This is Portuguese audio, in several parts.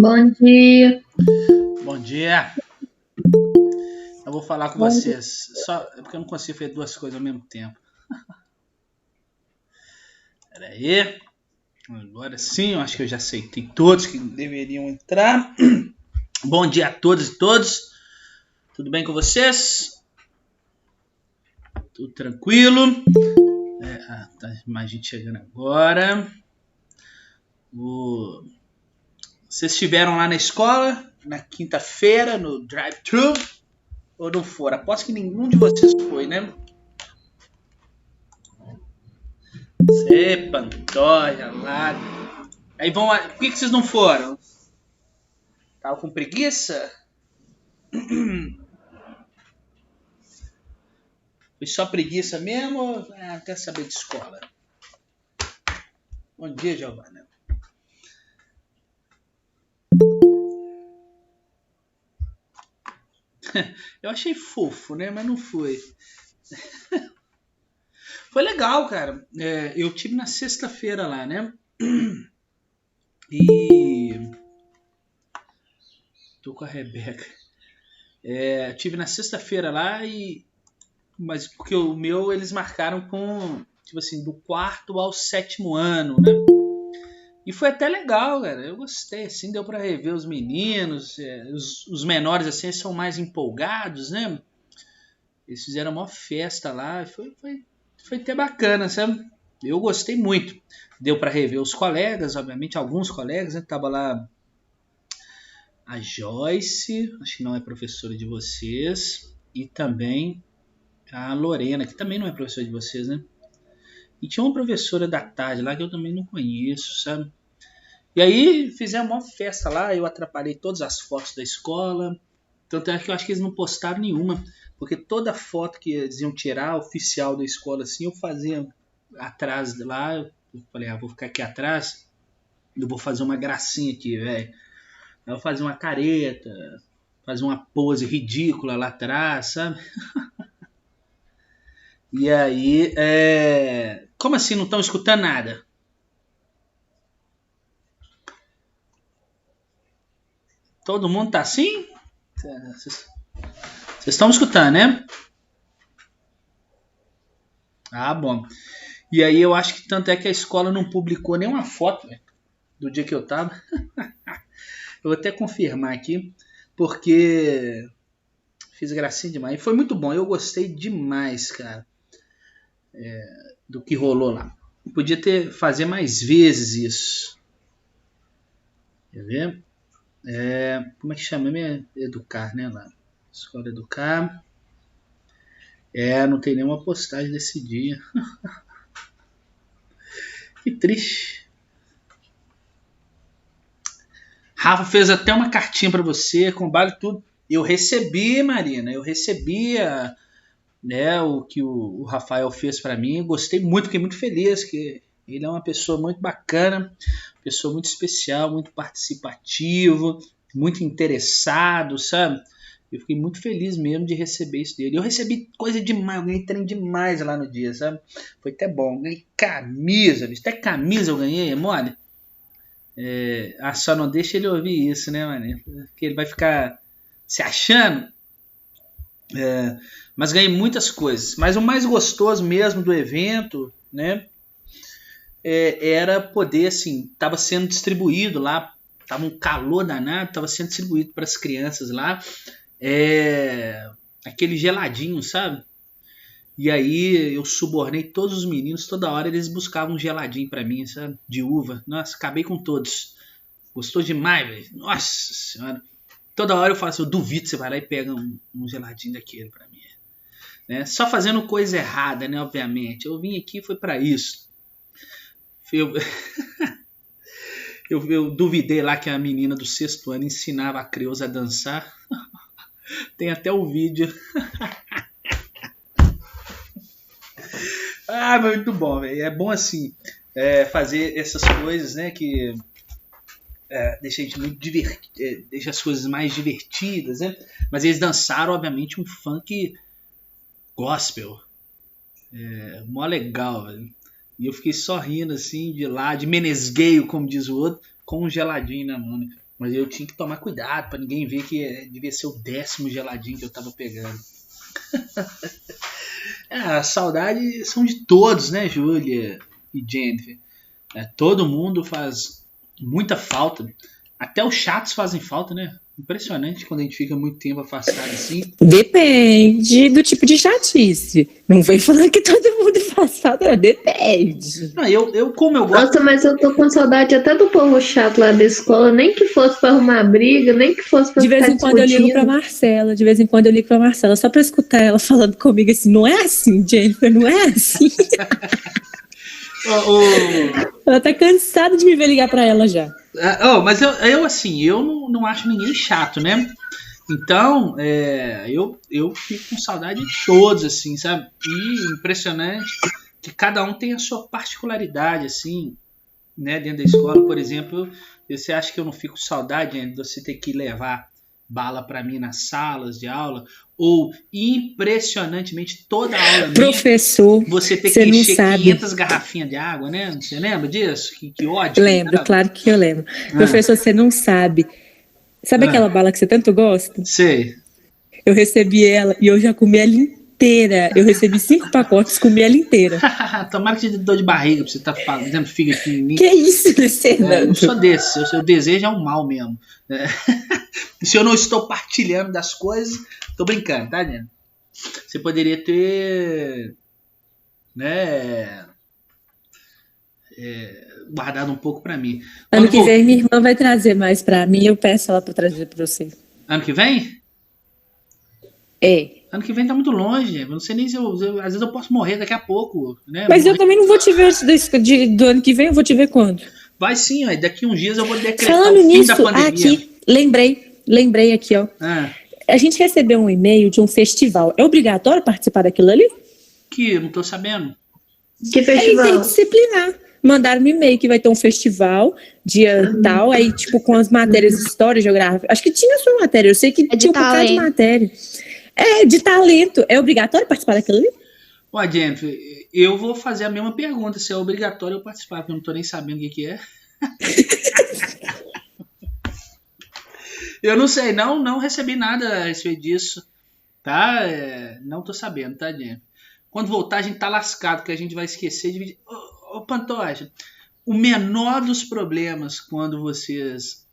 Bom dia. Bom dia. Eu vou falar com Bom dia. vocês. Só porque eu não consigo fazer duas coisas ao mesmo tempo. Pera aí. Agora sim, eu acho que eu já aceitei todos que deveriam entrar. Bom dia a todos e todos. Tudo bem com vocês? Tudo tranquilo? Tá mais gente chegando agora. Vocês estiveram lá na escola na quinta-feira no drive-thru ou não foram? Aposto que nenhum de vocês foi, né? Você, Pantoja, lá. Aí vão. Por que vocês não foram? Tava com preguiça? Foi só preguiça mesmo ou quer saber de escola? Bom dia, Giovana. Eu achei fofo, né? Mas não foi. Foi legal, cara. Eu tive na sexta-feira lá, né? E. Tô com a Rebeca. Tive na sexta-feira lá e. Mas porque o meu eles marcaram com. Tipo assim, do quarto ao sétimo ano, né? E foi até legal, cara. Eu gostei, assim, deu pra rever os meninos. Os menores, assim, são mais empolgados, né? Eles fizeram uma festa lá. Foi até bacana, sabe? Eu gostei muito. Deu pra rever os colegas, obviamente, alguns colegas, né? Tava lá a Joyce, acho que não é professora de vocês. E também a Lorena, que também não é professora de vocês, né? E tinha uma professora da tarde lá que eu também não conheço, sabe? E aí fizemos uma festa lá, eu atrapalhei todas as fotos da escola. Tanto é que eu acho que eles não postaram nenhuma, porque toda foto que eles iam tirar, oficial da escola, assim, eu fazia atrás de lá. Eu falei, vou ficar aqui atrás, eu vou fazer uma gracinha aqui, velho. Eu vou fazer uma careta, fazer uma pose ridícula lá atrás, sabe? E aí, como assim não estão escutando nada? Todo mundo tá assim? Vocês estão me escutando, né? Ah, bom. E aí eu acho que tanto é que a escola não publicou nenhuma foto, véio, do dia que eu tava. Eu vou até confirmar aqui, porque fiz gracinha demais. E foi muito bom, eu gostei demais, cara, do que rolou lá. Podia fazer mais vezes isso. Quer ver? Como é que chama? Educar, né? Lá. Escola Educar. Não tem nenhuma postagem desse dia. Que triste. Rafa fez até uma cartinha para você, com base tudo. Eu recebi, Marina, eu recebi o que o Rafael fez para mim. Gostei muito, fiquei muito feliz, que ele é uma pessoa muito bacana, pessoa muito especial, muito participativo, muito interessado, sabe? Eu fiquei muito feliz mesmo de receber isso dele. Eu recebi coisa demais, eu ganhei trem demais lá no dia, sabe? Foi até bom. Ganhei camisa, bicho. Até camisa eu ganhei, é mole? Só não deixa ele ouvir isso, né, mano? Porque ele vai ficar se achando. Mas ganhei muitas coisas. Mas o mais gostoso mesmo do evento, né? Era poder, assim, tava sendo distribuído lá, tava um calor danado, tava sendo distribuído para as crianças lá, aquele geladinho, sabe? E aí eu subornei todos os meninos, toda hora eles buscavam um geladinho para mim, sabe? De uva. Nossa, acabei com todos. Gostou demais, velho. Nossa senhora. Toda hora eu falo assim, eu duvido que você vai lá e pega um geladinho daquele para mim. Né? Só fazendo coisa errada, né? Obviamente. Eu vim aqui foi para isso. Eu, eu duvidei lá que a menina do sexto ano ensinava a Creuza a dançar. Tem até o vídeo. Muito bom, velho. É bom assim fazer essas coisas, né? Que deixa a gente muito deixa as coisas mais divertidas, né? Mas eles dançaram, obviamente, um funk gospel. Mó legal, velho. E eu fiquei só rindo assim, de lá, de menesgueio, como diz o outro, com um geladinho na mão. Né? Mas eu tinha que tomar cuidado pra ninguém ver que devia ser o 10º geladinho que eu tava pegando. A saudade são de todos, né, Júlia e Jennifer? Todo mundo faz muita falta. Até os chatos fazem falta, né? Impressionante quando a gente fica muito tempo afastado assim. Depende do tipo de chatice. Não vem falando que todo mundo faz falta, depende. Não, como eu gosto. Nossa, mas eu tô com saudade até do povo chato lá da escola, nem que fosse pra arrumar briga, nem que fosse pra De vez ficar em quando eu ligo pra Marcela, só pra escutar ela falando comigo assim, não é assim, Jennifer, não é assim. Ela tá cansada de me ver ligar pra ela já. Mas eu assim, eu não acho ninguém chato, né? Então, eu fico com saudade de todos, assim, sabe? E impressionante que cada um tem a sua particularidade, assim, né? Dentro da escola, por exemplo, você acha que eu não fico com saudade, né, de você ter que levar bala pra mim nas salas de aula? Ou, impressionantemente, toda aula minha, professor, você ter você que não encher sabe. 500 garrafinhas de água, né? Você lembra disso? Que ódio. Lembro, Cara. claro que eu lembro. Professor, você não sabe. Sabe aquela bala que você tanto gosta? Sei. Eu recebi ela e eu já comi ela inteira. Eu recebi 5 pacotes, comi ela inteira. Tomara que te dê dor de barriga pra você estar fazendo figa aqui em mim. Que isso, Luciano? Eu sou desse. O seu desejo é um mal mesmo. Se eu não estou partilhando das coisas, tô brincando, tá, Dani? Você poderia ter, né, guardado um pouco pra mim. Ano que vem minha irmã vai trazer mais pra mim, eu peço ela pra trazer pra você. Ano que vem? Ano que vem tá muito longe. Eu não sei nem se às vezes eu posso morrer daqui a pouco, né? Mas eu também não vou te ver do ano que vem, eu vou te ver quando? Vai sim, ó, daqui uns dias eu vou decretar falando o fim nisso, da pandemia. Aqui, lembrei aqui, ó. A gente recebeu um e-mail de um festival. É obrigatório participar daquilo ali? Que eu não tô sabendo. Que festival? É interdisciplinar. Mandaram um e-mail que vai ter um festival, dia tal, aí tipo com as matérias de história, geografia. Acho que tinha a sua matéria, eu sei que tinha um bocado de matéria. De talento. É obrigatório participar daquilo ali? Ó, Jennifer, eu vou fazer a mesma pergunta, se é obrigatório eu participar, porque eu não tô nem sabendo o que é. Eu não sei, não recebi nada a respeito disso, tá? Não tô sabendo, tá, Jennifer? Quando voltar a gente tá lascado, que a gente vai esquecer de... Ô, Pantoja, o menor dos problemas quando vocês...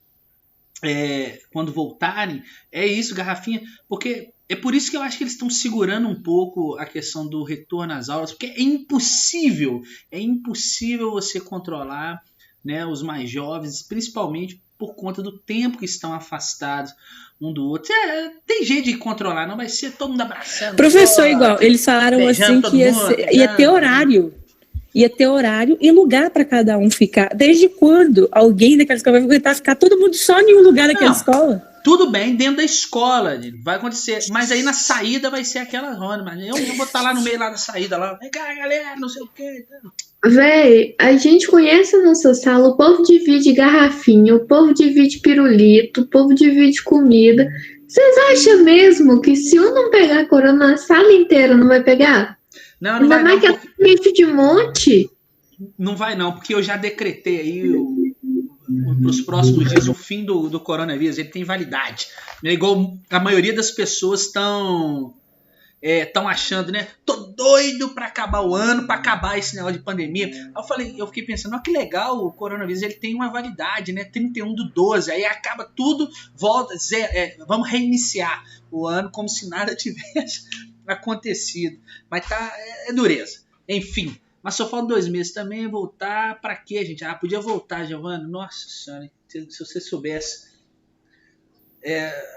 quando voltarem, é isso, garrafinha, porque... É por isso que eu acho que eles estão segurando um pouco a questão do retorno às aulas, porque é impossível você controlar, né, os mais jovens, principalmente por conta do tempo que estão afastados um do outro. Tem jeito de controlar, não vai ser todo mundo abraçando. Professor, igual, eles falaram assim que ia ter horário. Ia ter horário e lugar para cada um ficar. Desde quando alguém daquela escola vai aguentar ficar todo mundo só em um lugar daquela escola? Tudo bem, dentro da escola, vai acontecer. Mas aí na saída vai ser aquela zona. Mas eu vou estar lá no meio lá da saída, lá. Vem cá, galera, não sei o quê. Véi, a gente conhece a nossa sala, o povo divide garrafinha, o povo divide pirulito, o povo divide comida. Vocês acham mesmo que se um não pegar corona, a sala inteira não vai pegar? Não Ainda vai mais não. Que é bicho de monte. Não vai não, porque eu já decretei aí nos próximos dias o fim do coronavírus. Ele tem validade. É igual a maioria das pessoas estão achando, né? Tô doido pra acabar o ano, pra acabar esse negócio de pandemia. Aí eu fiquei pensando, ó, que legal, o coronavírus ele tem uma validade, né? 31/12, aí acaba tudo, volta, vamos reiniciar o ano como se nada tivesse acontecido. Mas é dureza. Enfim, mas só faltam 2 meses também, voltar pra quê, gente? Podia voltar, Giovana. Nossa senhora, se você soubesse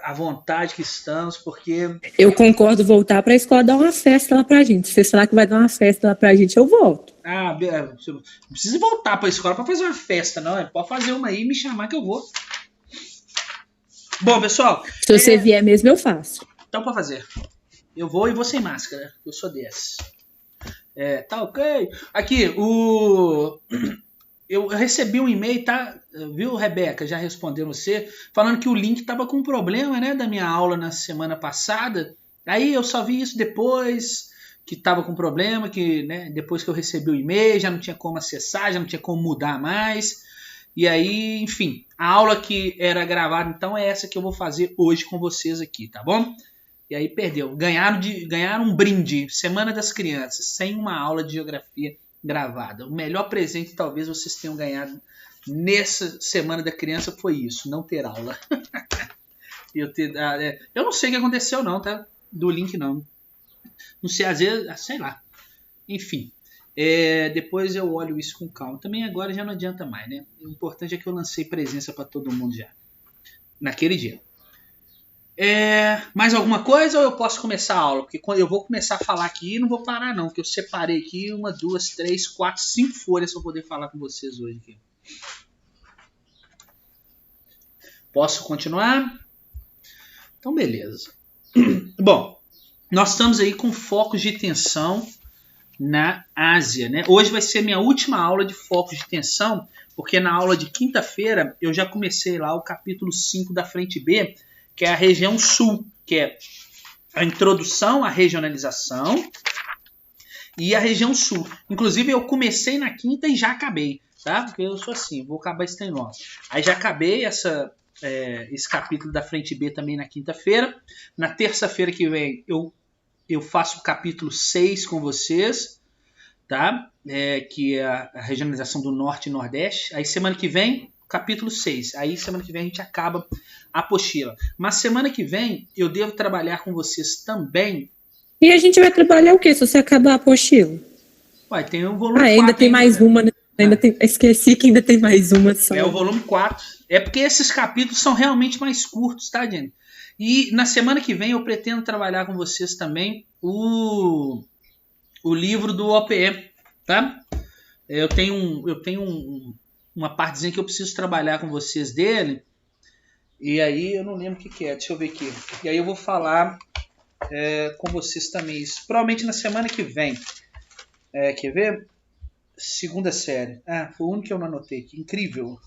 a vontade que estamos, porque... Eu concordo voltar pra escola dar uma festa lá pra gente. Se você falar que vai dar uma festa lá pra gente, eu volto. Não precisa voltar pra escola pra fazer uma festa, não. Pode fazer uma aí e me chamar que eu vou. Bom, pessoal... Se você vier mesmo, eu faço. Então, pode fazer. Eu vou e vou sem máscara. Eu sou desse. Tá ok? Aqui, eu recebi um e-mail, tá? Viu, Rebeca? Já respondeu você, falando que o link tava com problema, né? Da minha aula na semana passada. Aí eu só vi isso depois, que tava com problema, que, né, depois que eu recebi o e-mail, já não tinha como acessar, já não tinha como mudar mais. E aí, enfim, a aula que era gravada, então, é essa que eu vou fazer hoje com vocês aqui, tá bom? E aí perdeu. Ganharam um brinde, Semana das Crianças, sem uma aula de geografia gravada. O melhor presente talvez vocês tenham ganhado nessa Semana da Criança foi isso, não ter aula. Eu não sei o que aconteceu não, tá? Do link não. Não sei, às vezes, sei lá. Enfim. Depois eu olho isso com calma. Também agora já não adianta mais, né? O importante é que eu lancei presença para todo mundo já. Naquele dia. Mais alguma coisa ou eu posso começar a aula? Porque quando eu vou começar a falar aqui, não vou parar não. Porque eu separei aqui 1, 2, 3, 4, 5 folhas para poder falar com vocês hoje aqui. Posso continuar? Então, beleza. Bom, nós estamos aí com focos de tensão na Ásia, né? Hoje vai ser minha última aula de focos de tensão, porque na aula de quinta-feira eu já comecei lá o capítulo 5 da frente B, que é a região sul, que é a introdução à regionalização e a região sul. Inclusive eu comecei na quinta e já acabei, tá? Porque eu sou assim, vou acabar esse trem logo. Aí já acabei esse capítulo da frente B também na quinta-feira. Na terça-feira que vem eu faço o capítulo 6 com vocês, tá? Que é a regionalização do Norte e Nordeste. Aí semana que vem, capítulo 6. Aí semana que vem a gente acaba a apostila. Mas semana que vem eu devo trabalhar com vocês também. E a gente vai trabalhar o quê se você acabar a apostila? Ué, tem um volume 4 ainda tem mais uma, né? Esqueci que ainda tem mais uma só. É o volume 4. É porque esses capítulos são realmente mais curtos, tá, gente? E na semana que vem eu pretendo trabalhar com vocês também o livro do OPE, tá? Eu tenho uma partezinha que eu preciso trabalhar com vocês dele. E aí eu não lembro o que é. Deixa eu ver aqui. E aí eu vou falar com vocês também isso. Provavelmente na semana que vem. Quer ver? Segunda série. Foi o único que eu não anotei aqui. Incrível.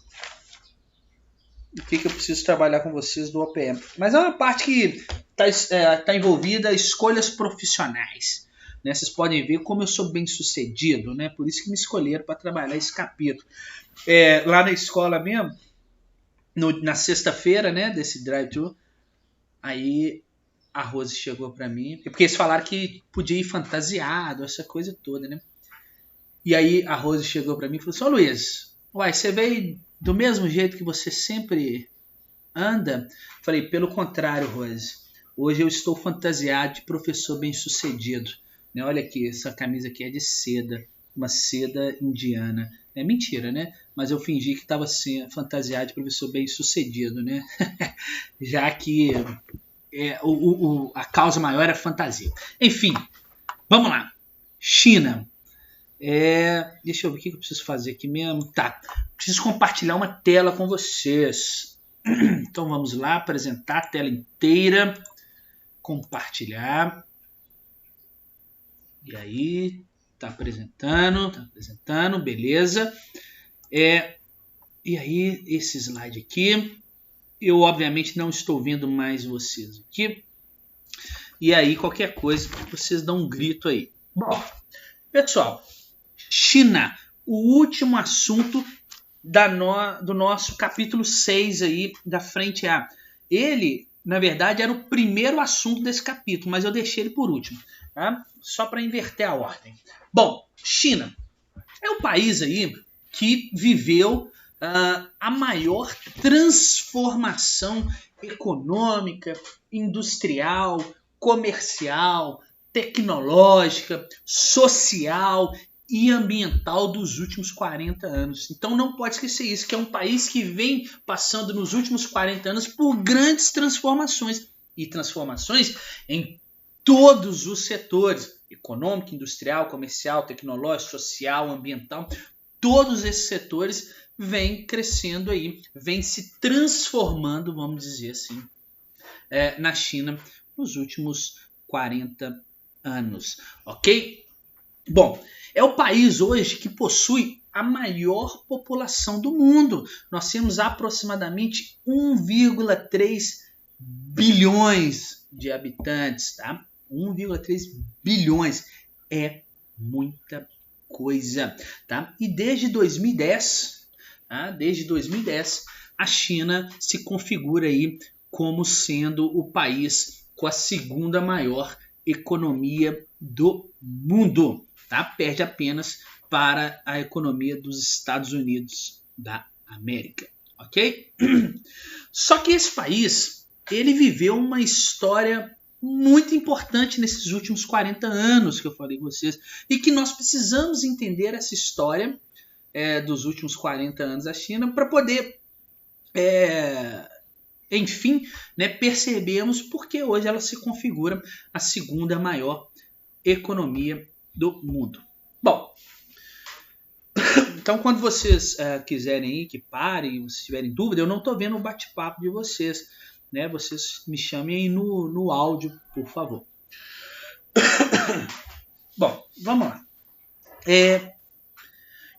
O que eu preciso trabalhar com vocês do OPM. Mas é uma parte que está envolvida escolhas profissionais. Né? Vocês podem ver como eu sou bem sucedido. Né? Por isso que me escolheram para trabalhar esse capítulo. Lá na escola mesmo, na sexta-feira, né, desse drive-thru, aí a Rose chegou para mim. Porque eles falaram que podia ir fantasiado, essa coisa toda, né? E aí a Rose chegou para mim e falou assim: Luiz, você veio do mesmo jeito que você sempre anda? Falei, pelo contrário, Rose. Hoje eu estou fantasiado de professor bem-sucedido. Né? Olha aqui, essa camisa aqui é de seda, uma seda indiana. É mentira, né? Mas eu fingi que estava assim, fantasiado de professor bem-sucedido, né? Já que a causa maior é fantasia. Enfim, vamos lá. China. Deixa eu ver o que eu preciso fazer aqui mesmo. Tá, preciso compartilhar uma tela com vocês. Então vamos lá, apresentar a tela inteira. Compartilhar. E aí, tá apresentando, beleza. E aí, esse slide aqui. Eu obviamente não estou vendo mais vocês aqui. E aí, qualquer coisa, vocês dão um grito aí. Bom, pessoal, China, o último assunto do nosso capítulo 6 aí da frente A. Ele, na verdade, era o primeiro assunto desse capítulo, mas eu deixei ele por último, tá? Só para inverter a ordem. Bom, China é um país aí que viveu a maior transformação econômica, industrial, comercial, tecnológica, social e ambiental dos últimos 40 anos. Então não pode esquecer isso, que é um país que vem passando nos últimos 40 anos por grandes transformações. E transformações em todos os setores, econômico, industrial, comercial, tecnológico, social, ambiental. Todos esses setores vêm crescendo aí, vêm se transformando, vamos dizer assim, na China nos últimos 40 anos, ok? Bom, é o país hoje que possui a maior população do mundo. Nós temos aproximadamente 1,3 bilhões de habitantes, tá? 1,3 bilhões é muita coisa, tá? E desde 2010 tá? Desde 2010, a China se configura aí como sendo o país com a segunda maior economia do mundo, tá? Perde apenas para a economia dos Estados Unidos da América, ok? Só que esse país, ele viveu uma história muito importante nesses últimos 40 anos que eu falei com vocês, e que nós precisamos entender essa história dos últimos 40 anos da China para poder, enfim, né, percebemos porque hoje ela se configura a segunda maior economia do mundo. Bom, então quando vocês quiserem aí que parem, se tiverem dúvida, eu não estou vendo o bate-papo de vocês, né? Vocês me chamem aí no áudio, por favor. Bom, vamos lá. E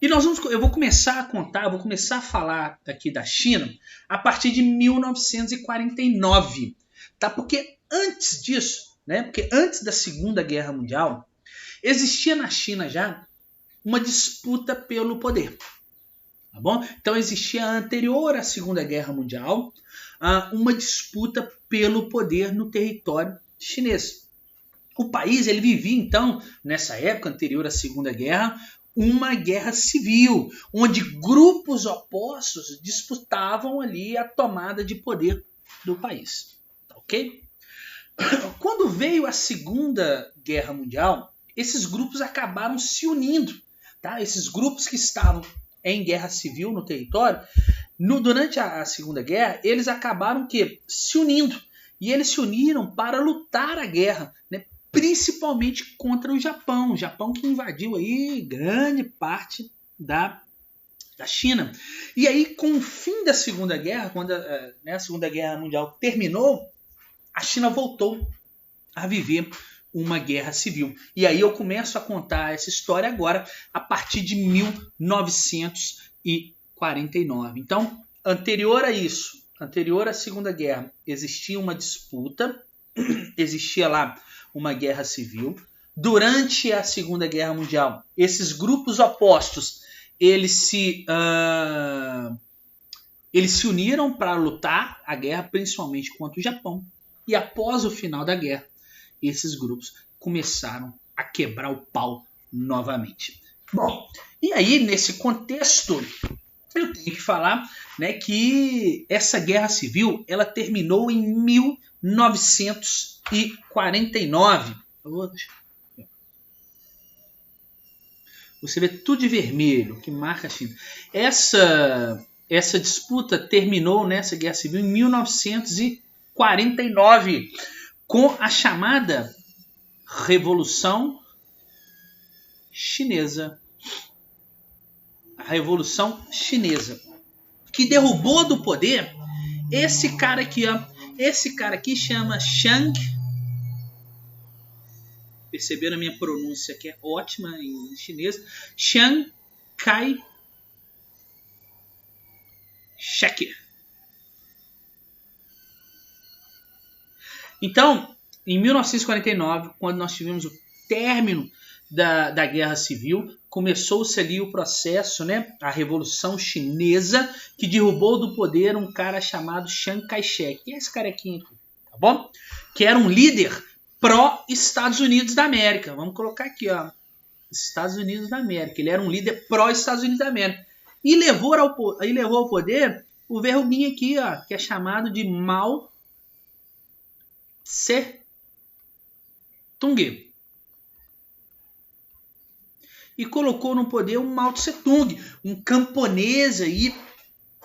eu vou começar a contar, vou começar a falar aqui da China a partir de 1949, tá? Porque antes disso, né? Porque antes da Segunda Guerra Mundial, existia na China já uma disputa pelo poder, tá bom? Então existia anterior à Segunda Guerra Mundial uma disputa pelo poder no território chinês. O país ele vivia então nessa época anterior à Segunda Guerra uma guerra civil, onde grupos opostos disputavam ali a tomada de poder do país, tá ok? Quando veio a Segunda Guerra Mundial, esses grupos acabaram se unindo, tá? Esses grupos que estavam em guerra civil no território, durante a Segunda Guerra, eles acabaram se unindo, e eles se uniram para lutar a guerra, né? Principalmente contra o Japão que invadiu aí grande parte da China. E aí, com o fim da Segunda Guerra, quando a Segunda Guerra Mundial terminou, a China voltou a viver uma guerra civil. E aí eu começo a contar essa história agora, a partir de 1949. Então, anterior a isso, anterior à Segunda Guerra, existia uma disputa, existia lá uma guerra civil. Durante a Segunda Guerra Mundial, esses grupos opostos, eles se uniram para lutar a guerra, principalmente contra o Japão. E após o final da guerra, esses grupos começaram a quebrar o pau novamente. Bom, e aí nesse contexto, eu tenho que falar, né, que essa guerra civil ela terminou em 1949. Você vê tudo de vermelho, que marca a China. Essa disputa terminou nessa guerra civil em 1949, com a chamada Revolução Chinesa. A Revolução Chinesa, que derrubou do poder esse cara aqui, ó. Esse cara aqui chama Chiang. Perceberam a minha pronúncia que é ótima em chinês? Chiang Kai-shek. Então, em 1949, quando nós tivemos o término da Guerra Civil, começou-se ali o processo, né, a Revolução Chinesa, que derrubou do poder um cara chamado Chiang Kai-shek. E é esse carequinha aqui, tá bom? Que era um líder pró-Estados Unidos da América. Vamos colocar aqui, ó, Estados Unidos da América. Ele era um líder pró-Estados Unidos da América. E levou ao poder o verruguinho aqui, ó, que é chamado de Mao Tse-tung. E colocou no poder o Mao Tse-tung, um camponês aí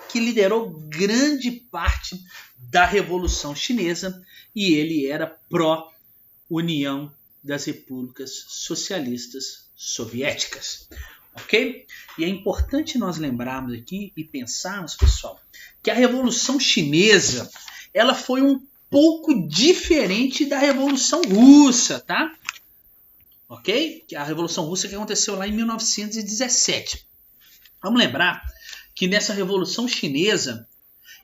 que liderou grande parte da Revolução Chinesa, e ele era pró-União das Repúblicas Socialistas Soviéticas. Ok? E é importante nós lembrarmos aqui e pensarmos, pessoal, que a Revolução Chinesa ela foi um pouco diferente da Revolução Russa, tá? Ok? Que a Revolução Russa que aconteceu lá em 1917. Vamos lembrar que nessa Revolução Chinesa,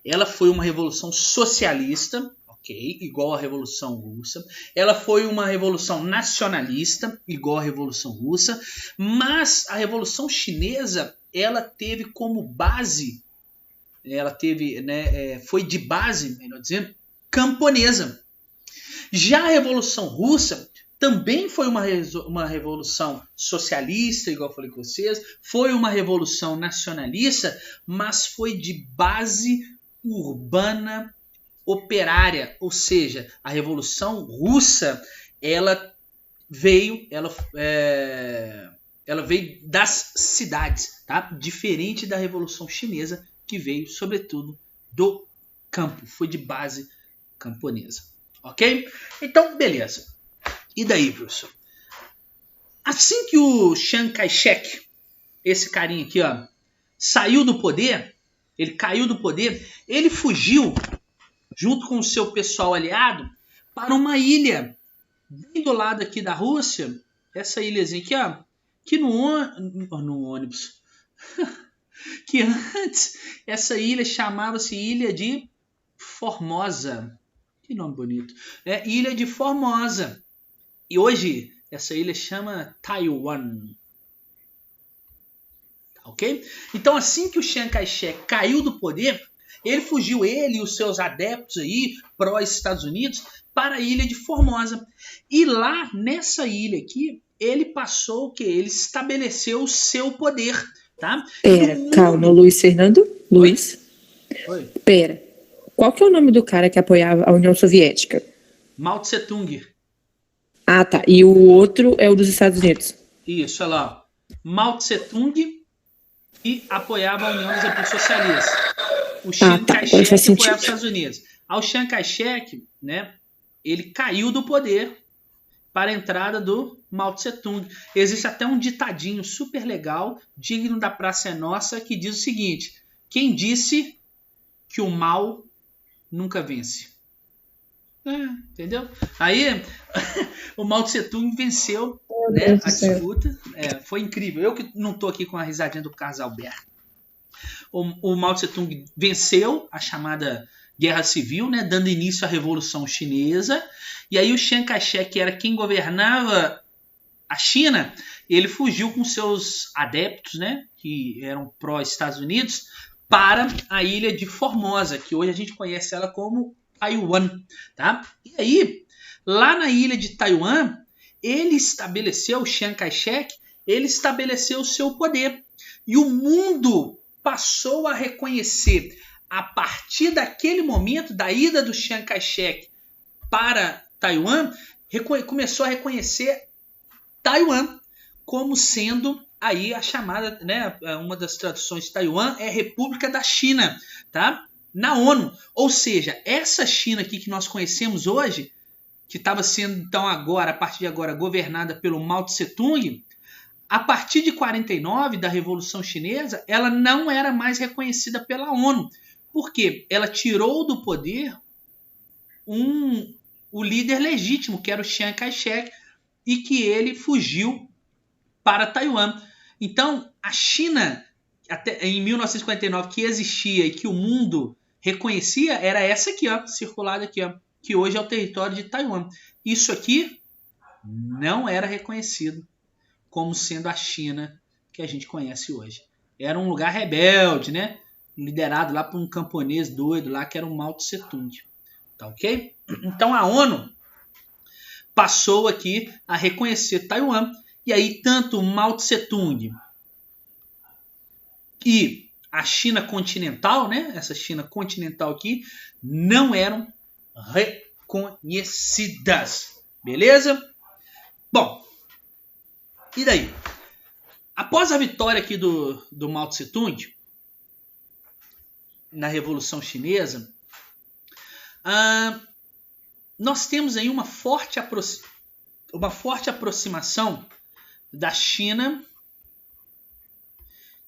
ela foi uma revolução socialista, ok? Igual à Revolução Russa. Ela foi uma revolução nacionalista, igual à Revolução Russa. Mas a Revolução Chinesa, ela teve como base, ela teve, né, foi de base, melhor dizendo, camponesa. Já a Revolução Russa também foi uma revolução socialista, igual eu falei com vocês, foi uma revolução nacionalista, mas foi de base urbana operária, ou seja, a Revolução Russa ela veio das cidades, tá? Diferente da Revolução Chinesa, que veio sobretudo do campo, foi de base camponesa, ok? Então, beleza. E daí, professor? Assim que o Chiang Kai-shek, esse carinha aqui, ó, saiu do poder, ele caiu do poder, ele fugiu junto com o seu pessoal aliado para uma ilha bem do lado aqui da Rússia, essa ilhazinha aqui, ó, que no ônibus, que antes essa ilha chamava-se Ilha de Formosa. Que nome bonito. Ilha de Formosa. E hoje essa ilha chama Taiwan. Ok? Então assim que o Chiang Kai-shek caiu do poder, ele fugiu, ele e os seus adeptos aí, pró-Estados Unidos, para a ilha de Formosa. E lá, nessa ilha aqui, ele passou o quê? Ele estabeleceu o seu poder, tá? Calma, Luiz Fernando? Luiz? Oi? Pera. Qual que é o nome do cara que apoiava a União Soviética? Mao Tse-tung. Ah, tá. E o outro é o dos Estados Unidos. Isso, olha lá. Mao Tse-tung e apoiava a União das Repúblicas Socialistas. O Chiang Kai-shek apoiava os Estados Unidos. Ao Chiang Kai-shek, né, ele caiu do poder para a entrada do Mao Tse-tung. Existe até um ditadinho super legal, digno da Praça é Nossa, que diz o seguinte: quem disse que o mal nunca vence? Entendeu? Aí o Mao Tse-tung venceu, né, a disputa. Foi incrível. Eu que não estou aqui com a risadinha do Carlos Alberto. O Mao Tse-tung venceu a chamada Guerra Civil, né, dando início à Revolução Chinesa. E aí o Chiang Kai-shek, que era quem governava a China, ele fugiu com seus adeptos, né, que eram pró-Estados Unidos, para a ilha de Formosa, que hoje a gente conhece ela como Taiwan, tá? E aí, lá na ilha de Taiwan, ele estabeleceu, o Chiang Kai-shek, ele estabeleceu o seu poder. E o mundo passou a reconhecer, a partir daquele momento, da ida do Chiang Kai-shek para Taiwan, começou a reconhecer Taiwan como sendo aí a chamada, né, uma das traduções de Taiwan é República da China, tá? Na ONU. Ou seja, essa China aqui que nós conhecemos hoje, que estava sendo então agora, a partir de agora, governada pelo Mao Tse-tung, a partir de 49, da Revolução Chinesa, ela não era mais reconhecida pela ONU. Por quê? Ela tirou do poder o líder legítimo, que era o Chiang Kai-shek, e que ele fugiu para Taiwan. Então, a China, até em 1949, que existia e que o mundo reconhecia, era essa aqui, ó, circulada aqui, ó, que hoje é o território de Taiwan. Isso aqui não era reconhecido como sendo a China que a gente conhece hoje. Era um lugar rebelde, né? Liderado lá por um camponês doido lá, que era o Mao Tse-tung. Tá ok? Então a ONU passou aqui a reconhecer Taiwan. E aí tanto o Mao Tse-tung e a China continental, né? Essa China continental aqui, não eram reconhecidas. Beleza? Bom, e daí? Após a vitória aqui do Mao Tse-tung na Revolução Chinesa, nós temos aí uma forte aproximação da China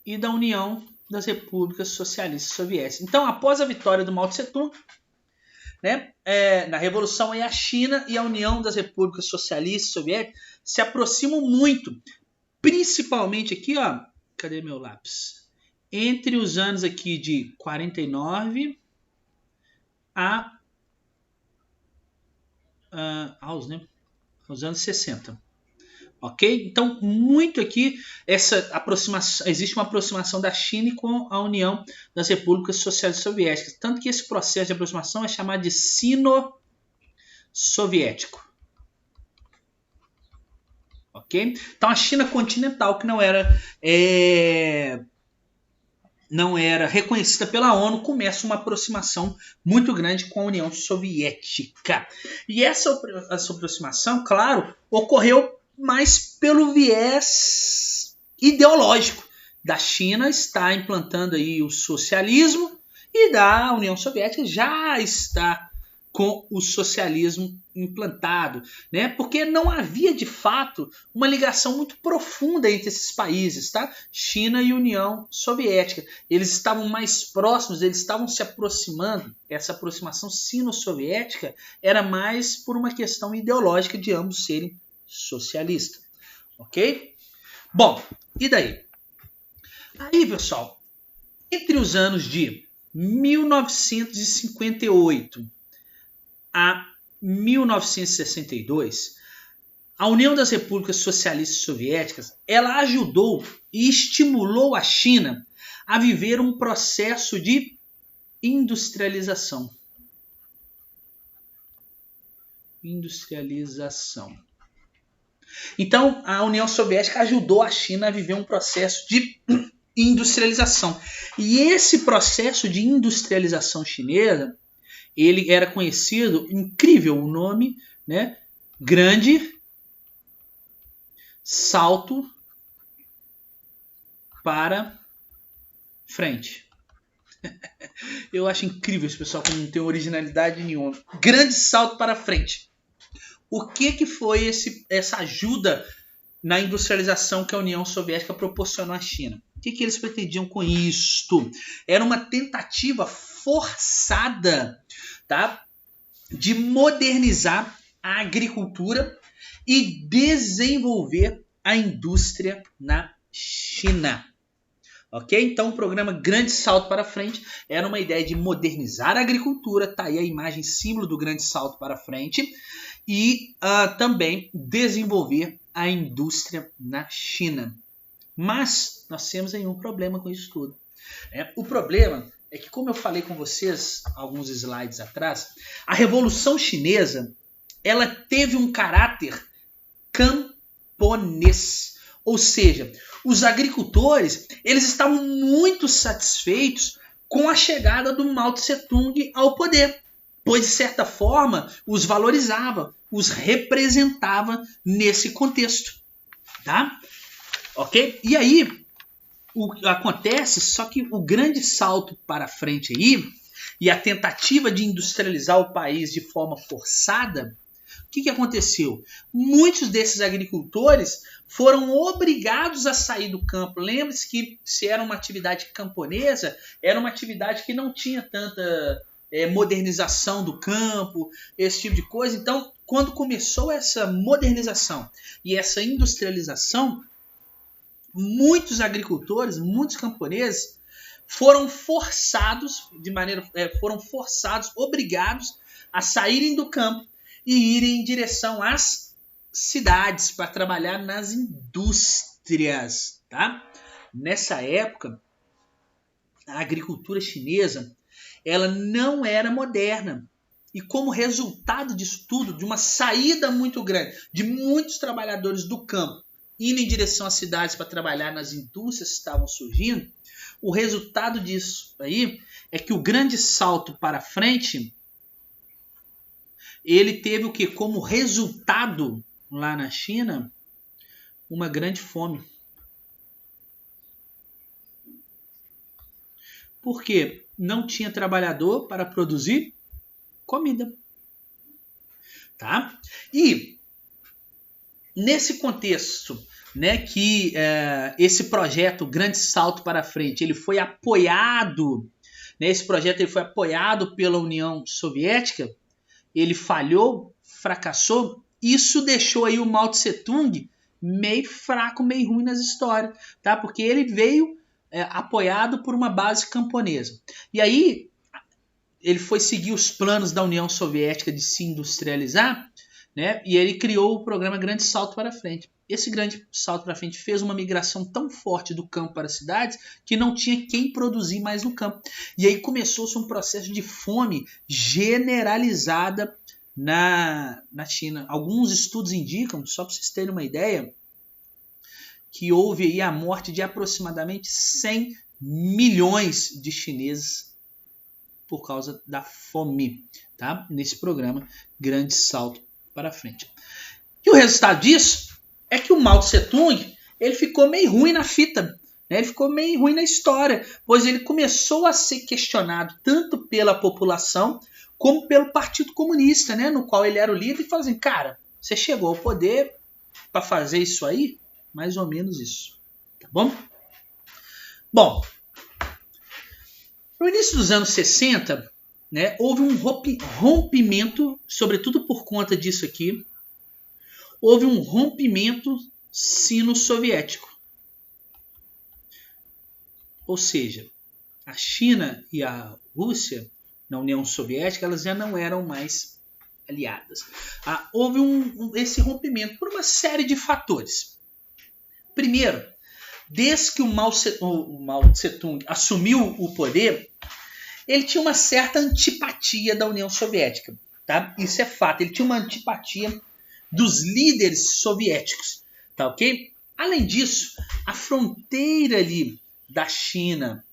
e da União das Repúblicas Socialistas Soviéticas. Então, após a vitória do Mao Tse-tung, né, na Revolução, a China e a União das Repúblicas Socialistas Soviéticas se aproximam muito, principalmente aqui, ó, cadê meu lápis? Entre os anos aqui de 49 aos anos 60. Ok? Então, muito aqui, essa aproximação, existe uma aproximação da China com a União das Repúblicas Socialistas Soviéticas. Tanto que esse processo de aproximação é chamado de sino-soviético. Ok? Então, a China continental, que não era reconhecida pela ONU, começa uma aproximação muito grande com a União Soviética. E essa aproximação, claro, ocorreu mais pelo viés ideológico. Da China está implantando aí o socialismo e da União Soviética já está com o socialismo implantado, né? Porque não havia de fato uma ligação muito profunda entre esses países, tá? China e União Soviética. Eles estavam mais próximos, eles estavam se aproximando. Essa aproximação sino-soviética era mais por uma questão ideológica de ambos serem socialistas, ok? Bom, e daí? Aí, pessoal, entre os anos de 1958 a 1962, a União das Repúblicas Socialistas Soviéticas, ela ajudou e estimulou a China a viver um processo de industrialização. Então, a União Soviética ajudou a China a viver um processo de industrialização. E esse processo de industrialização chinesa, ele era conhecido, incrível o nome, né? Grande Salto para Frente. Eu acho incrível esse pessoal que não tem originalidade nenhuma. Grande Salto para Frente. O que foi essa ajuda na industrialização que a União Soviética proporcionou à China? O que eles pretendiam com isto? Era uma tentativa forçada, tá, de modernizar a agricultura e desenvolver a indústria na China. Ok? Então o programa Grande Salto para Frente era uma ideia de modernizar a agricultura, tá aí a imagem símbolo do Grande Salto para Frente, e também desenvolver a indústria na China. Mas nós temos aí um problema com isso tudo. O problema é que, como eu falei com vocês alguns slides atrás, a Revolução Chinesa ela teve um caráter camponês. Ou seja, os agricultores eles estavam muito satisfeitos com a chegada do Mao Tse-tung ao poder, pois de certa forma os valorizava, os representava nesse contexto, tá? Ok? E aí acontece, só que o grande salto para frente aí e a tentativa de industrializar o país de forma forçada, o que aconteceu? Muitos desses agricultores foram obrigados a sair do campo. Lembre-se que se era uma atividade camponesa, era uma atividade que não tinha tanta modernização do campo, esse tipo de coisa. Então, quando começou essa modernização e essa industrialização, muitos agricultores, muitos camponeses foram forçados, obrigados a saírem do campo e irem em direção às cidades para trabalhar nas indústrias, tá? Nessa época, a agricultura chinesa ela não era moderna. E como resultado disso tudo, de uma saída muito grande de muitos trabalhadores do campo indo em direção às cidades para trabalhar nas indústrias que estavam surgindo, o resultado disso aí é que o grande salto para frente, ele teve o que? Como resultado lá na China, uma grande fome. Por quê? Não tinha trabalhador para produzir comida. Tá? E nesse contexto, né, que esse projeto Grande Salto para Frente, ele foi apoiado, né, esse projeto ele foi apoiado pela União Soviética, ele falhou, fracassou, isso deixou aí o Mao Tse-tung meio fraco, meio ruim nas histórias, tá? Porque ele veio apoiado por uma base camponesa. E aí ele foi seguir os planos da União Soviética de se industrializar, né? E ele criou o programa Grande Salto para Frente. Esse Grande Salto para Frente fez uma migração tão forte do campo para as cidades que não tinha quem produzir mais no campo. E aí começou-se um processo de fome generalizada na China. Alguns estudos indicam, só para vocês terem uma ideia, que houve aí a morte de aproximadamente 100 milhões de chineses por causa da fome, tá? Nesse programa Grande Salto para Frente. E o resultado disso é que o Mao Tse Tung, ele ficou meio ruim na fita, né? Ele ficou meio ruim na história, pois ele começou a ser questionado tanto pela população como pelo Partido Comunista, né? No qual ele era o líder, e falou assim, cara, você chegou ao poder para fazer isso aí? Mais ou menos isso, tá bom? Bom, no início dos anos 60, né, houve um rompimento, sobretudo por conta disso aqui, houve um rompimento sino-soviético. Ou seja, a China e a Rússia, na União Soviética, elas já não eram mais aliadas. Houve esse rompimento por uma série de fatores. Primeiro, desde que o Mao Tse Tung assumiu o poder, ele tinha uma certa antipatia da União Soviética. Tá? Isso é fato, ele tinha uma antipatia dos líderes soviéticos. Tá, ok? Além disso, a fronteira ali da China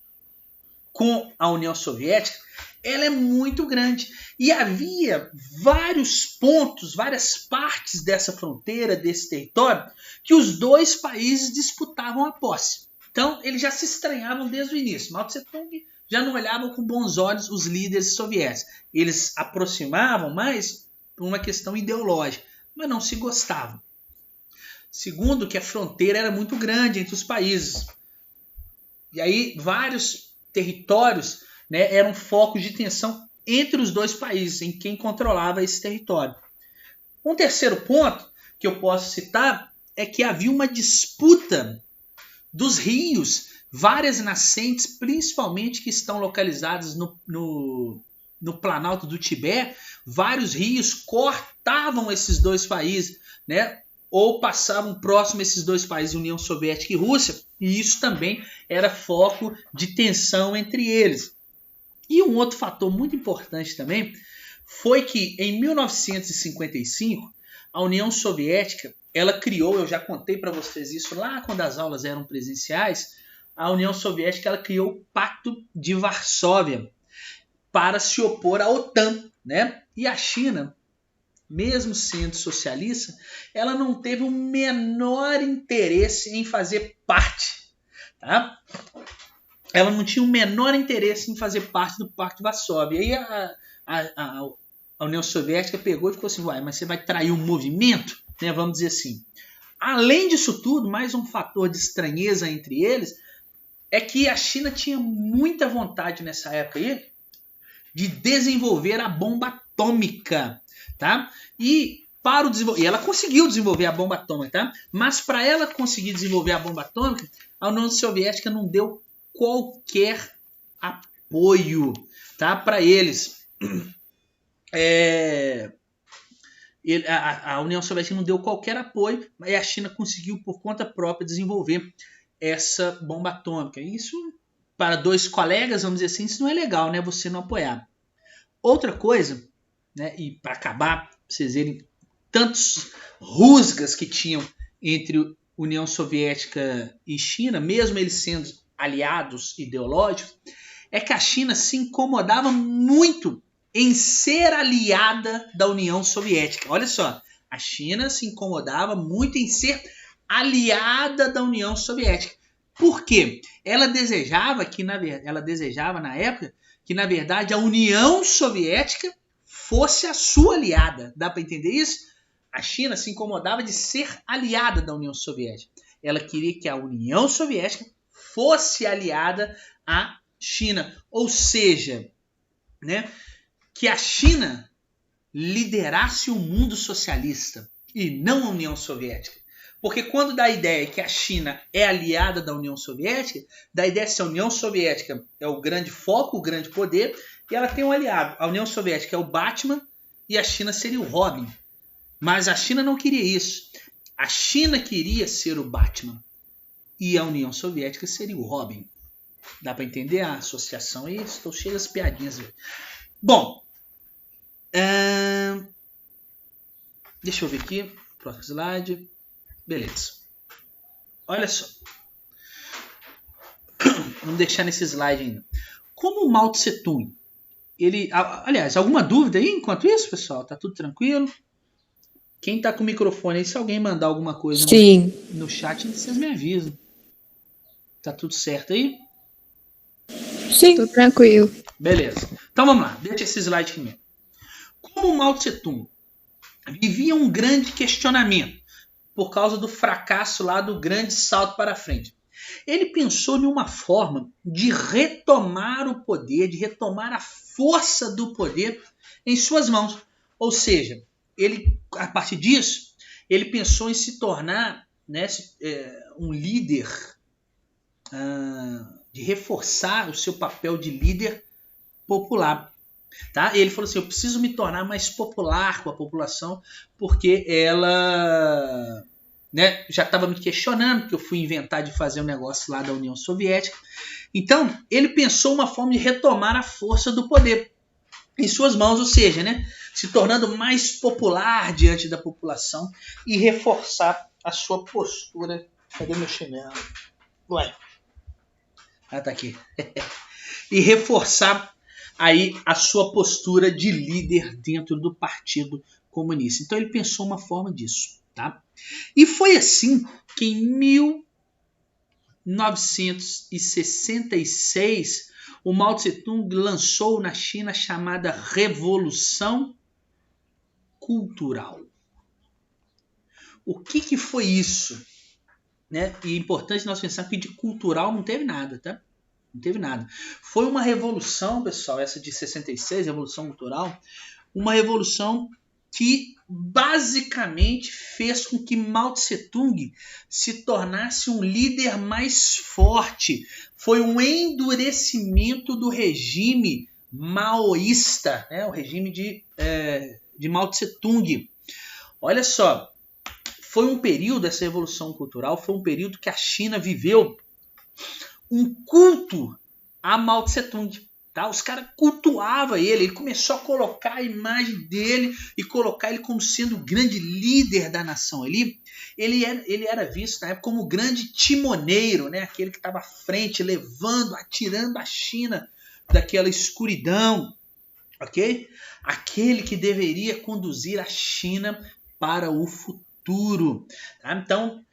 com a União Soviética, ela é muito grande. E havia vários pontos, várias partes dessa fronteira, desse território, que os dois países disputavam a posse. Então, eles já se estranhavam desde o início. Mao Tse Tung já não olhava com bons olhos os líderes soviéticos. Eles aproximavam mais por uma questão ideológica, mas não se gostavam. Segundo, que a fronteira era muito grande entre os países. E aí, vários territórios, né, eram focos de tensão entre os dois países, em quem controlava esse território. Um terceiro ponto que eu posso citar é que havia uma disputa dos rios, várias nascentes, principalmente que estão localizadas no Planalto do Tibete. Vários rios cortavam esses dois países, né, ou passavam próximo a esses dois países, União Soviética e Rússia, e isso também era foco de tensão entre eles. E um outro fator muito importante também foi que em 1955 a União Soviética, ela criou, eu já contei para vocês isso lá quando as aulas eram presenciais, a União Soviética ela criou o Pacto de Varsóvia para se opor à OTAN, né? E a China, mesmo sendo socialista, ela não teve o menor interesse em fazer parte, tá? Ela não tinha o menor interesse em fazer parte do Pacto de Varsóvia. E aí a União Soviética pegou e ficou assim, uai, mas você vai trair o movimento? Né, vamos dizer assim. Além disso tudo, mais um fator de estranheza entre eles é que a China tinha muita vontade nessa época aí de desenvolver a bomba atômica, tá? E ela conseguiu desenvolver a bomba atômica, tá? Mas para ela conseguir desenvolver a bomba atômica, a União Soviética não deu qualquer apoio, tá, para eles. A União Soviética não deu qualquer apoio, mas a China conseguiu por conta própria desenvolver essa bomba atômica. Isso, para dois colegas, vamos dizer assim, isso não é legal, né? Você não apoiar. Outra coisa, né? E para acabar, pra vocês verem tantos rusgas que tinham entre União Soviética e China, mesmo eles sendo aliados ideológicos, é que a China se incomodava muito em ser aliada da União Soviética. Olha só, a China se incomodava muito em ser aliada da União Soviética. Por quê? Ela desejava na época que, na verdade, a União Soviética fosse a sua aliada. Dá para entender isso? A China se incomodava de ser aliada da União Soviética. Ela queria que a União Soviética fosse aliada à China. Ou seja, né, que a China liderasse o mundo socialista e não a União Soviética. Porque quando dá a ideia que a China é aliada da União Soviética, dá a ideia que a União Soviética é o grande foco, o grande poder, e ela tem um aliado. A União Soviética é o Batman e a China seria o Robin. Mas a China não queria isso. A China queria ser o Batman e a União Soviética seria o Robin. Dá para entender a associação? E estou cheio das piadinhas. Bom, deixa eu ver aqui. Próximo slide. Beleza. Olha só. Vamos deixar nesse slide ainda. Como o Mao Tse Tung, aliás, alguma dúvida aí enquanto isso, pessoal? Tá tudo tranquilo? Quem tá com o microfone aí, se alguém mandar alguma coisa no chat, vocês me avisam. Tá tudo certo aí? Sim. Tô tranquilo. Beleza. Então vamos lá, deixa esse slide aqui mesmo. Como o Mao Tse Tung vivia um grande questionamento por causa do fracasso lá do grande salto para frente, ele pensou em uma forma de retomar o poder, de retomar a força do poder em suas mãos. Ou seja, ele, a partir disso, ele pensou em se tornar, né, um líder, de reforçar o seu papel de líder popular. Tá? Ele falou assim, eu preciso me tornar mais popular com a população, porque ela, né, já estava me questionando, porque eu fui inventar de fazer um negócio lá da União Soviética. Então, ele pensou uma forma de retomar a força do poder em suas mãos, ou seja, né, se tornando mais popular diante da população e reforçar a sua postura. Cadê meu chinelo? Ué. Ah, tá aqui. E reforçar aí a sua postura de líder dentro do Partido Comunista. Então ele pensou uma forma disso, tá? E foi assim que em 1966 o Mao Tse Tung lançou na China a chamada Revolução Cultural. O que foi isso? Né? E é importante nós pensarmos que de cultural não teve nada, tá? Não teve nada. Foi uma revolução, pessoal, essa de 66, Revolução Cultural, uma revolução que basicamente fez com que Mao Tse Tung se tornasse um líder mais forte. Foi um endurecimento do regime maoísta, né? O regime de Mao Tse Tung. Olha só, foi um período, essa Revolução Cultural, foi um período que a China viveu um culto a Mao Tse Tung. Tá? Os caras cultuavam ele começou a colocar a imagem dele e colocar ele como sendo o grande líder da nação. Ele era visto na época como o grande timoneiro, né? Aquele que estava à frente, levando, atirando a China daquela escuridão. Ok? Aquele que deveria conduzir a China para o futuro. Tá? Então,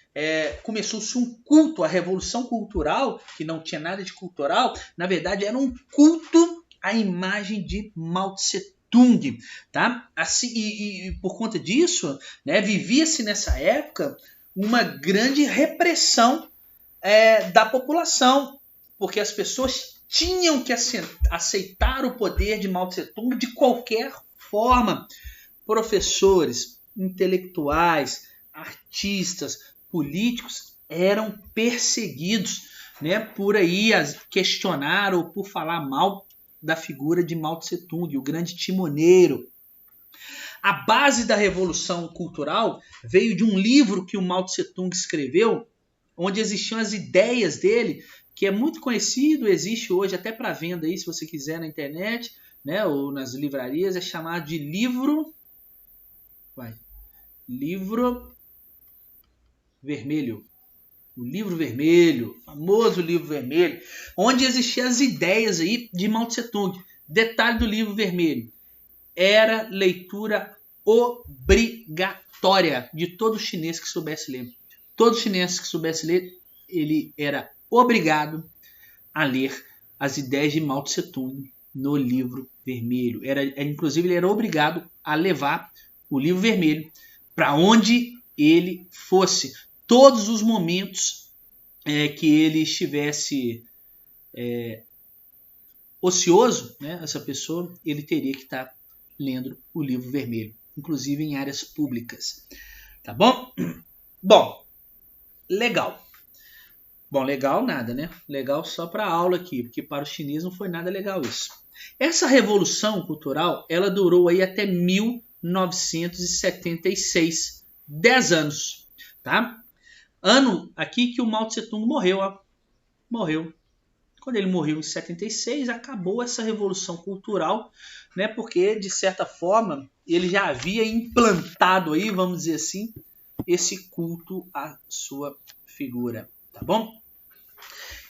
começou-se um culto, a Revolução Cultural, que não tinha nada de cultural, na verdade era um culto à imagem de Mao Tse Tung. Tá? Assim, e por conta disso, né, vivia-se nessa época uma grande repressão da população, porque as pessoas tinham que aceitar o poder de Mao Tse Tung de qualquer forma. Professores, intelectuais, artistas, políticos eram perseguidos, né, por aí questionar ou por falar mal da figura de Mao Tse Tung, o grande timoneiro. A base da Revolução Cultural veio de um livro que o Mao Tse Tung escreveu, onde existiam as ideias dele, que é muito conhecido, existe hoje até para venda aí, se você quiser na internet, né, ou nas livrarias, é chamado de Livro Vermelho. O Livro Vermelho, o famoso Livro Vermelho, onde existiam as ideias aí de Mao Tse Tung. Detalhe do Livro Vermelho, era leitura obrigatória de todo chinês que soubesse ler. Todo chinês que soubesse ler, ele era obrigado a ler as ideias de Mao Tse Tung no Livro Vermelho. Inclusive, ele era obrigado a levar o Livro Vermelho para onde ele fosse. Todos os momentos que ele estivesse ocioso, né, essa pessoa, ele teria que estar lendo o Livro Vermelho, inclusive em áreas públicas. Tá bom? Bom, legal. Bom, legal nada, né? Legal só para aula aqui, porque para os chineses não foi nada legal isso. Essa revolução cultural, ela durou aí até 1970. 1976. 10 anos, tá? Ano aqui que o Mao Tse Tung morreu, ó. Morreu. Quando ele morreu em 76, acabou essa revolução cultural, né? Porque, de certa forma, ele já havia implantado aí, vamos dizer assim, esse culto à sua figura, tá bom?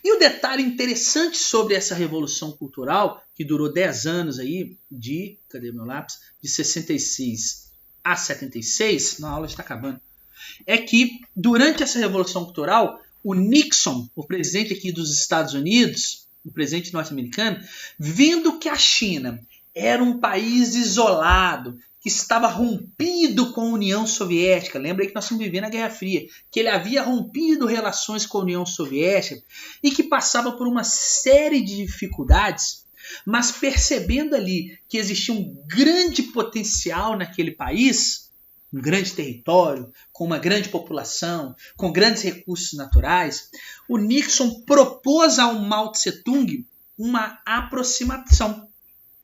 E o detalhe interessante sobre essa revolução cultural, que durou 10 anos aí, cadê meu lápis? De 66 a 76, na aula está acabando, é que durante essa revolução cultural, o Nixon, o presidente aqui dos Estados Unidos, o presidente norte-americano, vendo que a China era um país isolado, que estava rompido com a União Soviética, lembra aí que nós estamos vivendo a Guerra Fria, que ele havia rompido relações com a União Soviética e que passava por uma série de dificuldades, mas percebendo ali que existia um grande potencial naquele país, um grande território, com uma grande população, com grandes recursos naturais, o Nixon propôs ao Mao Tse-tung uma aproximação.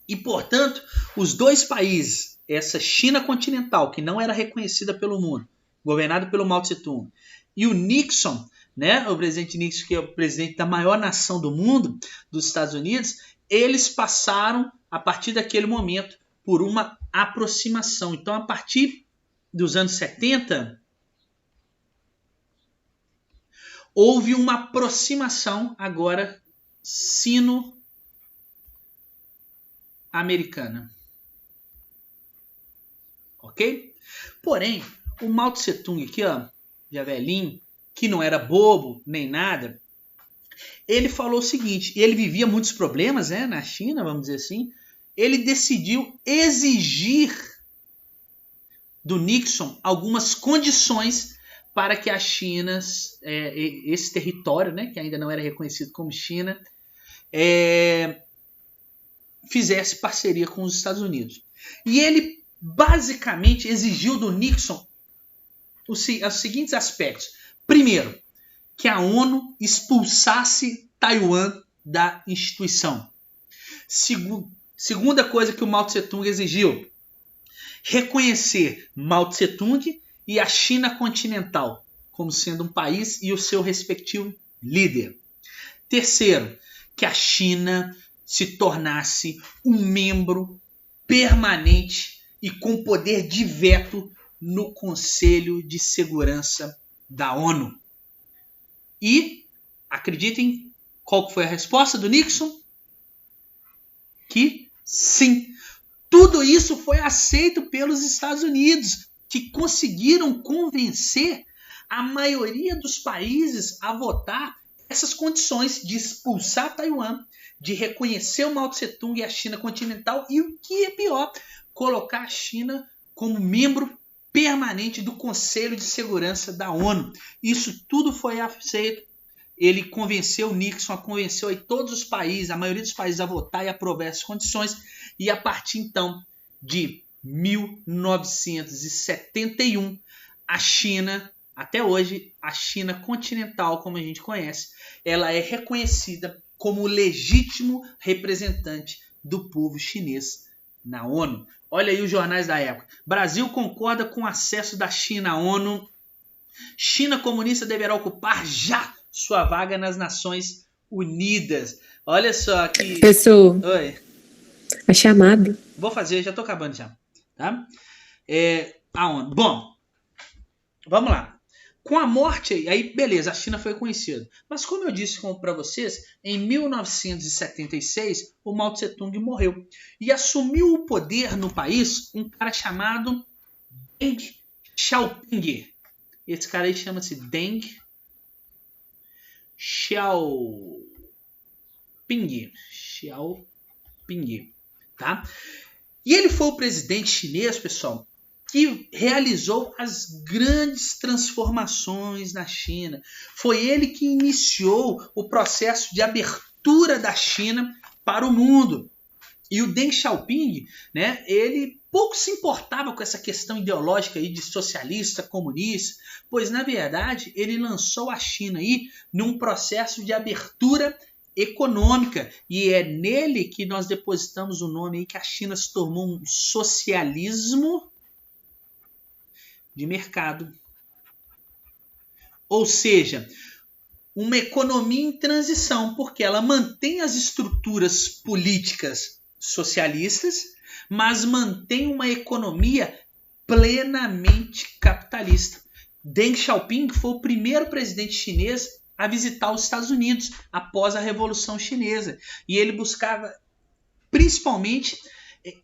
E, portanto, os dois países, essa China continental, que não era reconhecida pelo mundo, governado pelo Mao Tse-tung, e o Nixon, né, o presidente Nixon, que é o presidente da maior nação do mundo, dos Estados Unidos, eles passaram, a partir daquele momento, por uma aproximação. Então, a partir dos anos 70, houve uma aproximação agora sino-americana. Ok? Porém, o Mao Tse Tung aqui, ó, já velhinho, que não era bobo nem nada, ele falou o seguinte, ele vivia muitos problemas, né, na China, vamos dizer assim, ele decidiu exigir do Nixon algumas condições para que a China, esse território, né, que ainda não era reconhecido como China, fizesse parceria com os Estados Unidos. E ele basicamente exigiu do Nixon os seguintes aspectos. Primeiro, que a ONU expulsasse Taiwan da instituição. Segunda coisa que o Mao Tse Tung exigiu, reconhecer Mao Tse Tung e a China continental como sendo um país e o seu respectivo líder. Terceiro, que a China se tornasse um membro permanente e com poder de veto no Conselho de Segurança da ONU. E, acreditem, qual foi a resposta do Nixon? Que sim. Tudo isso foi aceito pelos Estados Unidos, que conseguiram convencer a maioria dos países a votar essas condições de expulsar Taiwan, de reconhecer o Mao Tse Tung e a China continental e, o que é pior, colocar a China como membro permanente do Conselho de Segurança da ONU. Isso tudo foi aceito. Ele convenceu o Nixon, convenceu aí todos os países, a maioria dos países a votar e aprovar essas condições. E a partir então de 1971, a China, até hoje, a China continental, como a gente conhece, ela é reconhecida como o legítimo representante do povo chinês na ONU. Olha aí os jornais da época. Brasil concorda com o acesso da China à ONU. China comunista deverá ocupar já sua vaga nas Nações Unidas. Olha só que... Pessoal, oi. A chamada. Vou fazer, já tô acabando já. Tá? A ONU. Bom, vamos lá. Com a morte, aí beleza, a China foi conhecida. Mas como eu disse para vocês, em 1976, o Mao Tse Tung morreu. E assumiu o poder no país um cara chamado Deng Xiaoping. Esse cara aí chama-se Deng Xiaoping. Tá? E ele foi o presidente chinês, pessoal, que realizou as grandes transformações na China. Foi ele que iniciou o processo de abertura da China para o mundo. E o Deng Xiaoping, né, ele pouco se importava com essa questão ideológica aí de socialista, comunista, pois, na verdade, ele lançou a China aí num processo de abertura econômica, e é nele que nós depositamos o nome aí que a China se tornou um socialismo de mercado. Ou seja, uma economia em transição, porque ela mantém as estruturas políticas socialistas, mas mantém uma economia plenamente capitalista. Deng Xiaoping foi o primeiro presidente chinês a visitar os Estados Unidos após a Revolução Chinesa. E ele buscava principalmente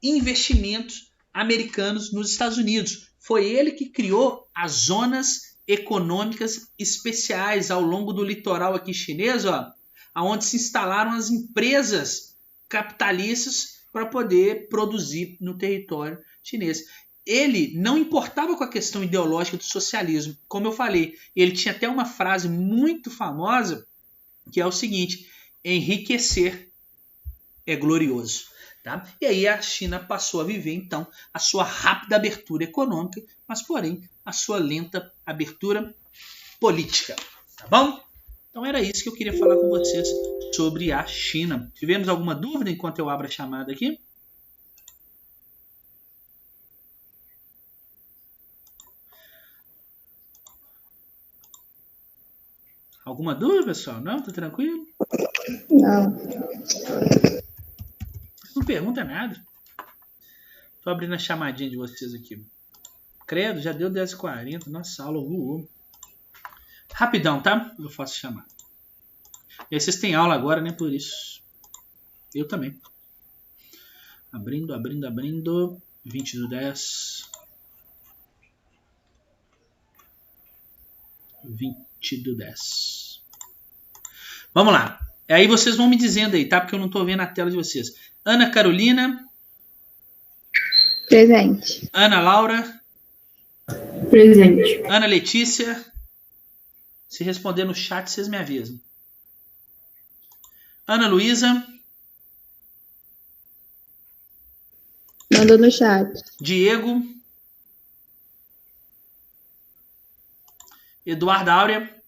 investimentos americanos nos Estados Unidos. Foi ele que criou as zonas econômicas especiais ao longo do litoral aqui chinês, onde se instalaram as empresas capitalistas para poder produzir no território chinês. Ele não importava com a questão ideológica do socialismo. Como eu falei, ele tinha até uma frase muito famosa, que é o seguinte: enriquecer é glorioso. Tá? E aí a China passou a viver, então, a sua rápida abertura econômica, mas, porém, a sua lenta abertura política. Tá bom? Então era isso que eu queria falar com vocês sobre a China. Tivemos alguma dúvida enquanto eu abro a chamada aqui? Alguma dúvida, pessoal? Não? Tá tranquilo? Não. Não pergunta nada. Tô abrindo a chamadinha de vocês aqui. Credo, já deu 10h40. Nossa, aula voou. Rapidão, tá? Eu faço chamada. E aí vocês têm aula agora, né? Por isso. Eu também. Abrindo. 20/10. 20/10. Vamos lá. Aí vocês vão me dizendo aí, tá? Porque eu não tô vendo a tela de vocês. Ana Carolina. Presente. Ana Laura. Presente. Ana Letícia. Se responder no chat, vocês me avisam. Ana Luísa. Mandou no chat. Diego. Eduardo Áurea.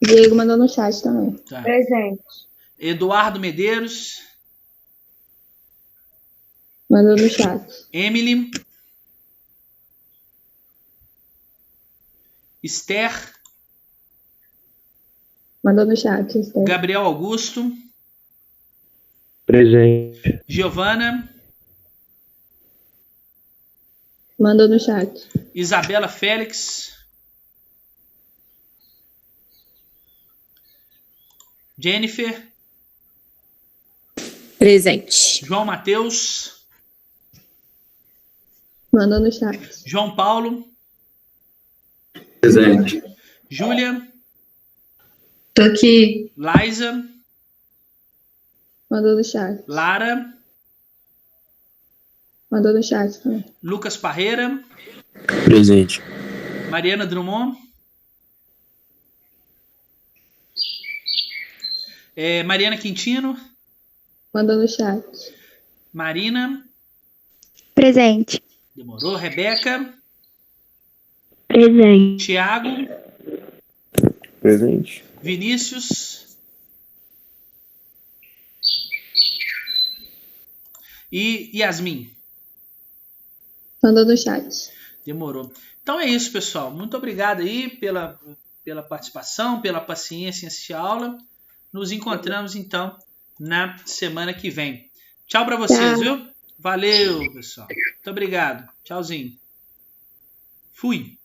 Diego mandou no chat também. Tá. Presente. Eduardo Medeiros. Mandou no chat. Emily. Esther. Mandou no chat. Esther. Gabriel Augusto. Presente. Giovana. Mandou no chat. Isabela Félix. Jennifer. Presente. João Mateus. Mandou no chat. João Paulo. Presente. Júlia. Tô aqui. Liza. Mandou no chat. Lara. Mandou no chat também. Lucas Parreira. Presente. Mariana Drummond. Mariana Quintino. Mandou no chat. Marina. Presente. Demorou. Rebeca. Presente. Tiago. Presente. Vinícius. E Yasmin. Mandou no chat. Demorou. Então é isso, pessoal. Muito obrigado aí pela participação, pela paciência em assistir a aula. Nos encontramos, então, na semana que vem. Tchau para vocês, viu? Valeu, pessoal. Muito obrigado. Tchauzinho. Fui.